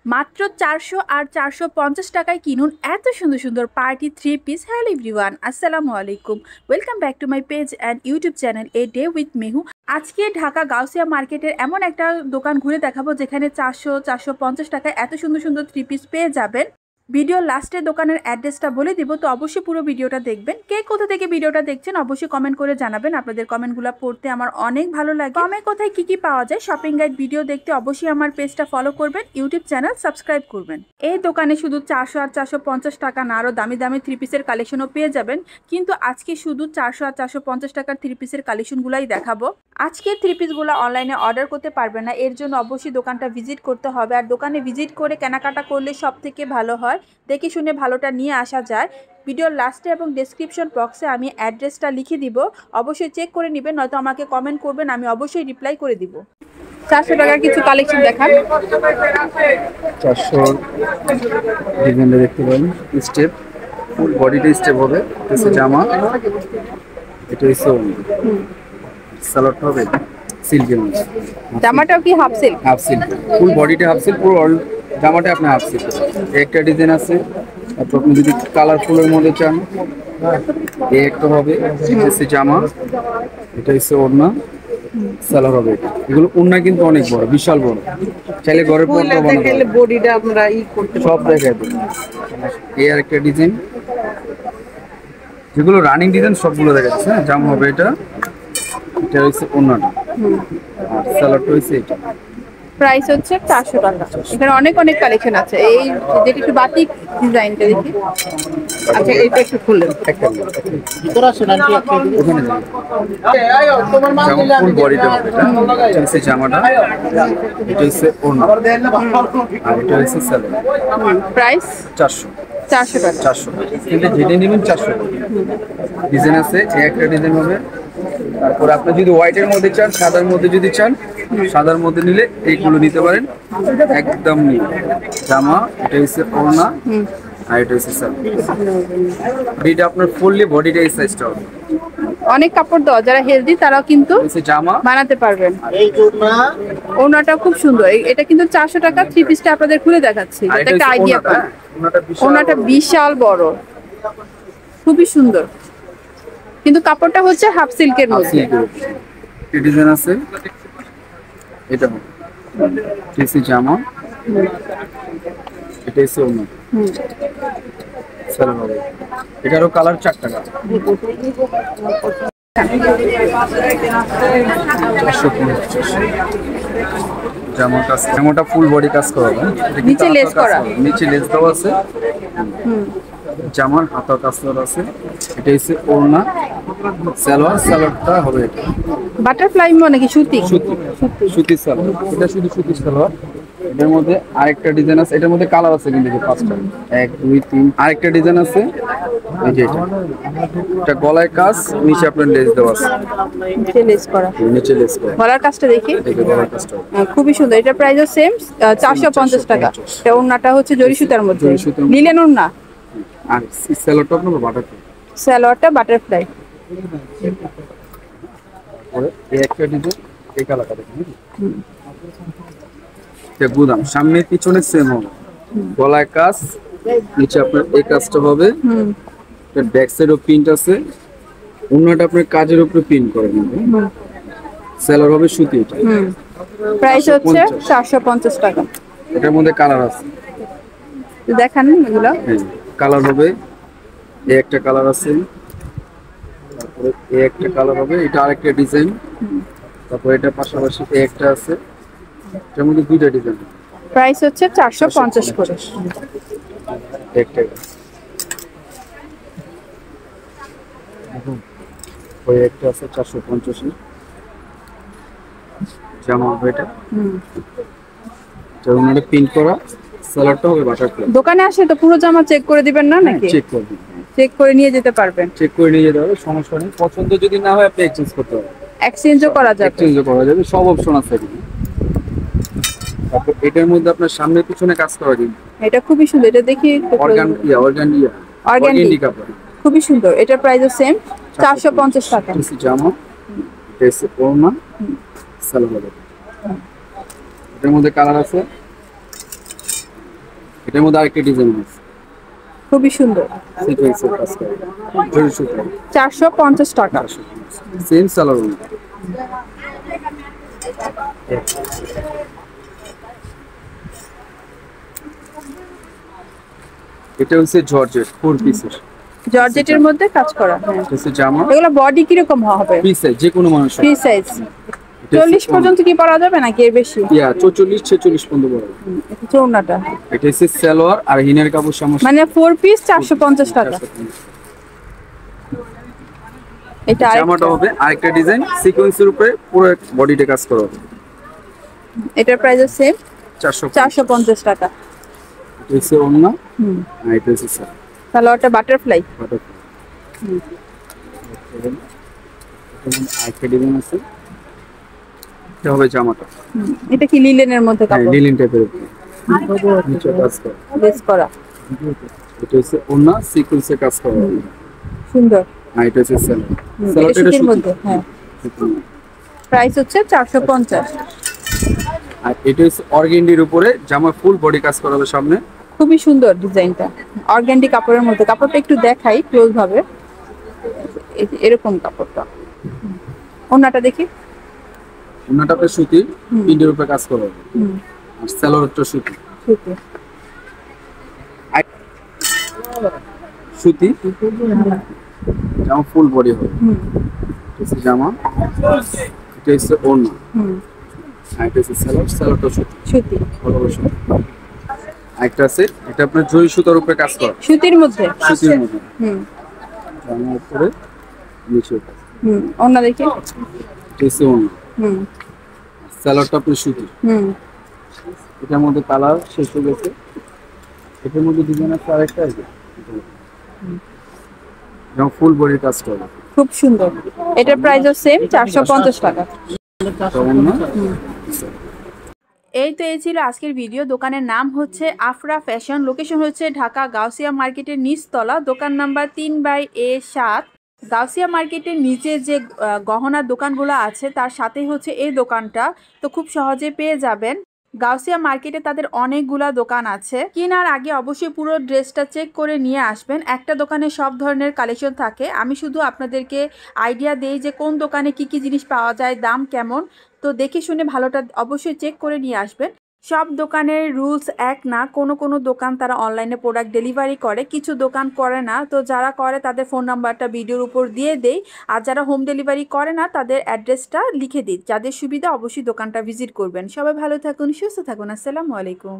মাত্র 400 আর 450 টাকায় কিনুন এত সুন্দর সুন্দর পার্টি 3 পিস। হ্যালো এভরিওয়ান, আসসালামু আলাইকুম। Welcome back to my page and YouTube channel a day with Mehu. আজকে ঢাকা গাউসিয়া মার্কেটের এমন একটা দোকান ঘুরে দেখাবো যেখানে 400-450 টাকায় এত সুন্দর সুন্দর 3 পিস পেয়ে যাবেন। ভিডিওর লাস্টে দোকানের অ্যাড্রেসটা বলে দিব, তো অবশ্যই পুরো ভিডিওটা দেখবেন। কে কোথা থেকে ভিডিওটা দেখছেন অবশ্যই কমেন্ট করে জানাবেন। আপনাদের কমেন্টগুলো পড়তে আমার অনেক ভালো লাগে। কমে কোথায় কি কি পাওয়া যায় শপিং গাইড ভিডিও দেখতে অবশ্যই আমার পেজটা ফলো করবেন, ইউটিউব চ্যানেল সাবস্ক্রাইব করবেন। এই দোকানে শুধু 400 আর 450 টাকা না, আরও দামি দামি 3 পিসের কালেকশনও পেয়ে যাবেন। কিন্তু আজকে শুধু 400 আর 450 টাকার 3 পিসের কালেকশনগুলাই দেখাবো। আজকে 3 পিসগুলো অনলাইনে অর্ডার করতে পারবেন না, এর জন্য অবশ্যই দোকানটা ভিজিট করতে হবে। আর দোকানে ভিজিট করে কেনাকাটা করলে সব থেকে ভালো হয়, দেখে শুনে ভালোটা নিয়ে আসা যায়। ভিডিওর লাস্টে এবং ডেসক্রিপশন বক্সে আমি অ্যাড্রেসটা লিখে দিব, অবশ্যই চেক করে নেবেন, নয়তো আমাকে কমেন্ট করবেন, আমি অবশ্যই রিপ্লাই করে দিব। 400 টাকার কিছু কালেকশন দেখান। 400 ডিজাইনটা দেখতে পারেন, স্টেপ ফুল বডিটা স্টেপ হবে, এটা জামা, এটা হচ্ছে সালোয়ার হবে সিল্কের মধ্যে। জামাটাও কি হাফ সিল্ক? হাফ সিল্ক, ফুল বডিটা হাফ সিল্ক, পুরো অল জামাটা আপনি হাফ সিল্ক। একটা ডিজাইন আছে, তারপর আপনি যদি কালারফুলের মধ্যে চান এই একটা হবে, হচ্ছে জামা, এটা হচ্ছে ওড়না, সালোয়ার হবে। এগুলো ওড়না কিন্তু অনেক বড়, বিশাল বড়, চাইলে ঘরের পর্দা বানাতে বডিটা আমরা সব দেখাই দেব। এই আর একটা ডিজাইন, যেগুলো রানিং ডিজাইন সবগুলো দেখা যাচ্ছে। হ্যাঁ, জামা হবে এটা, এটা হচ্ছে ওড়নাটা, আর সালোয়ারটা হচ্ছে এটা। প্রাইস হচ্ছে 400 টাকা। এখানে অনেক অনেক কালেকশন আছে। এই যেটা একটু বাটিক ডিজাইনটা দেখি। আচ্ছা, এটা একটু খুললেন। ওখানে যাবে। জামা ফুল বডিটা হবে, এটা হচ্ছে জামাটা, এটা হচ্ছে ওড়না, আর এটা হচ্ছে সালোয়ার। প্রাইস 400 টাকা। 400 কিন্তু যেটা নেবেন 400 ডিজাইন আছে। এই একটা ডিজাইন হবে। তারপর আপনি যদি হোয়াইটের মধ্যে চান, সাদার মধ্যে যদি চান, সাদার মধ্যে নিলে এইগুলো নিতে পারেন, একদম নিয়ে জামা, এটা হচ্ছে ওড়না, আর এটা হচ্ছে সালোয়ার। এটা আপনার ফুললি বডিটা এই সাইজটা হবে। অনেক কাপড় দেওয়া, যারা হেলদি তারাও কিন্তু জামা বানাতে পারবেন। ওনাটা খুব সুন্দর। এটা কিন্তু 400 টাকা। 3 পিসটা আপনাদের খুলে দেখাচ্ছি, এটা একটা আইডিয়া পান। ওনাটা বিশাল বড়, খুবই সুন্দর, কিন্তু কাপড়টা হচ্ছে হাফ সিল্কের মধ্যে। ডিজাইন আছে, এটা হচ্ছে জামা, এটা হচ্ছে ওড়না, সালোয়ার হবে। এটারও কালার 4 টাকা। জামাটা ফুল বডি কাজ করা হবে, নিচে লেস করা, নিচে লেস দেওয়া আছে। জামার হাতা কাজ করা আছে, এটা হচ্ছে ওড়না, সালোয়ারটা হবে এটা বাটারফ্লাই মানে কি সুতি? সুতির সালোয়ার, এটা শুধু সুতির সালোয়ার। এটার মধ্যে আরেকটা ডিজাইন আছে, এটার মধ্যে কালার আছে কিন্তু 5টা, 1 2 3। আরেকটা ডিজাইন আছে, এই যে এটা গলায় কাজ, নিচে আপনার লেস দেওয়া আছে, নিচে লেস করা, নিচে লেস করা। গলার কাজটা দেখি, এই যে গলার কাজটা খুবই সুন্দর। এটা প্রাইসও সেম 450 টাকা। এটা ওড়নাটা হচ্ছে জরি সুতার মধ্যে, লিলেন ওড়না, আর সালোয়ারটা আপনার বাটারফ্লাই, সালোয়ারটা বাটারফ্লাই। এই একটা ডিজাইন, এই কালারটা দেখুন, এটা গুদাম, সামনে পিছনে সেম হবে, গলায় কাজ, নিচে আপনার এই কাজটা হবে। এটা ব্যাক সাইডও প্রিন্ট আছে, ওড়নাটা আপনার কাজের উপরে প্রিন্ট করে নেবেন। সালোয়ার হবে সুতি, এটা প্রাইস হচ্ছে 450 টাকা। এটার মধ্যে কালার আছে, দেখান এগুলো। কালার হবে, এই একটা কালার আছে, তারপরে এই একটা কালার হবে, এটা আরেকটা ডিজাইন, তারপর এটা পাশাপাশি এই একটা আছে, এটার মধ্যে 2টা ডিজাইন। প্রাইস হচ্ছে 450 করে। একটা ওই একটা আছে 450 জামা হবে, এটা জামাটা প্রিন্ট করা, সালোয়ারটা হবে বাটারফ্লাই। দোকানে আসলে তো পুরো জামা চেক করে দিবেন না নাকি? চেক করবেন, চেক করে নিয়ে যেতে পারবেন। চেক করে নিয়ে যেতে হবে, সমস্যা নেই। পছন্দ যদি না হয় আপনি এক্সচেঞ্জ করতে হবে, এক্সচেঞ্জও করা যাবে, এক্সচেঞ্জও করা যাবে, সব অপশন আছে এখানে। তারপর এটার মধ্যে আপনার সামনে পিছনে কাজ করা দিন, এটা খুবই সুন্দর। এটা দেখি, অর্গানডি কাপড়, খুবই সুন্দর। এটার প্রাইসও সেম 450 টাকা। জামা, এটা হচ্ছে ওড়না, সালোয়ার। এটার মধ্যে কালার আছে, এটার মধ্যে আরেকটা ডিজাইন আছে, খুবই সুন্দর। সিকোয়েন্সের কাজ করা, জরি সুতো, 450 টাকা। সেম সালোয়ার ওড়না। এটা হচ্ছে জর্জেট 4 পিসের, জর্জেটের মধ্যে কাজ করা। হ্যাঁ, এটা হচ্ছে জামা, এগুলো বডি কিরকম হবে? ফ্রি সাইজ, যে কোনো মানুষ ফ্রি সাইজ। 40 পর্যন্ত কি পরা যাবে নাকি এর বেশি? 44 46 পর্যন্ত বড়। এটা চৌনাটা। এটা হচ্ছে সালোয়ার আর হিনের কাপড় সমস্যা, মানে 4 পিস 450 টাকা। এটা জামাটা হবে আরেকটা ডিজাইন, সিকোয়েন্সের উপরে পুরো বডিতে কাজ করা হবে। এটার প্রাইস সেম 450 টাকা। এটা হচ্ছে ওড়না, আর এটা হচ্ছে সালোয়ারটা বাটারফ্লাই। আরেকটা ডিজাইন আছে, এটা হবে জামাটা। এটা কি লিলেনের মধ্যে কাপড়? লিলিন টাইপের নিচে কাজ করা, বেস করা। এটা হচ্ছে ওড়না, সিকোয়েন্সের কাজ করা হবে। সুন্দর। আর এটা হচ্ছে সালোয়ার, এটা সালোয়ারটা সুতির মধ্যে। হ্যাঁ, প্রাইস হচ্ছে 450। আর এটা হচ্ছে অর্গেন্ডির উপরে জামা ফুল বডি কাজ করা হবে সামনে। খুবই সুন্দর ডিজাইনটা, অর্গানডি কাপড়ের মধ্যে। কাপড়টা একটু দেখাই ক্লোজ ভাবে, এরকম কাপড়টা। ওন্নাটা দেখি। ওন্নাটা আপনার সুতি, প্রিন্টের উপরে কাজ করা হবে। আর সালোয়ারটা সুতি, সুতি জামা ফুল বডি হবে। এটা হচ্ছে জামা, এটা হচ্ছে ওড়না, আর এটা হচ্ছে সালোয়ার, সালোয়ারটা সুতি, সুতি। একটা আছে, এটা আপনার জরি সুতার উপরে কাজ করা, সুতির মধ্যে। সুতির মধ্যে। জামার উপরে নিচে ওন্না দেখি। এটা হচ্ছে ওড়না, সালোয়ারটা আপনার সুতি। এটার মধ্যে কালার শেষ হয়ে গেছে, এটার মধ্যে ডিজাইন আছে আরেকটা, আছে যেমন ফুল বডির কাজ করা, খুব সুন্দর। এটার প্রাইসও সেম 450 টাকা। এই তো এই ছিল আজকের ভিডিও। দোকানের নাম হচ্ছে আফরা ফ্যাশন, লোকেশন হচ্ছে ঢাকা গাউসিয়া মার্কেটের নিচতলা, দোকান নাম্বার 3/A7। গাউসিয়া মার্কেটের নিচে যে গহনার দোকানগুলো আছে তার সাথেই হচ্ছে এই দোকানটা, তো খুব সহজে পেয়ে যাবেন। গাউসিয়া মার্কেটে তাদের অনেকগুলা দোকান আছে। কেনার আগে অবশ্যই পুরো ড্রেসটা চেক করে নিয়ে আসবেন। একটা দোকানে সব ধরনের কালেকশন থাকে, আমি শুধু আপনাদেরকে আইডিয়া দেই যে কোন দোকানে কি কি জিনিস পাওয়া যায়, দাম কেমন। তো দেখে শুনে ভালোটা অবশ্যই চেক করে নিয়ে আসবেন। সব দোকানের রুলস এক না, কোনো দোকান তারা অনলাইনে প্রোডাক্ট ডেলিভারি করে, কিছু দোকান করে না। তো যারা করে তাদের ফোন নাম্বারটা ভিডিওর উপর দিয়ে দেই, আর যারা হোম ডেলিভারি করে না তাদের অ্যাড্রেসটা লিখে দিই। যাদের সুবিধা অবশ্যই দোকানটা ভিজিট করবেন। সবাই ভালো থাকুন, সুস্থ থাকুন। আসসালামু আলাইকুম।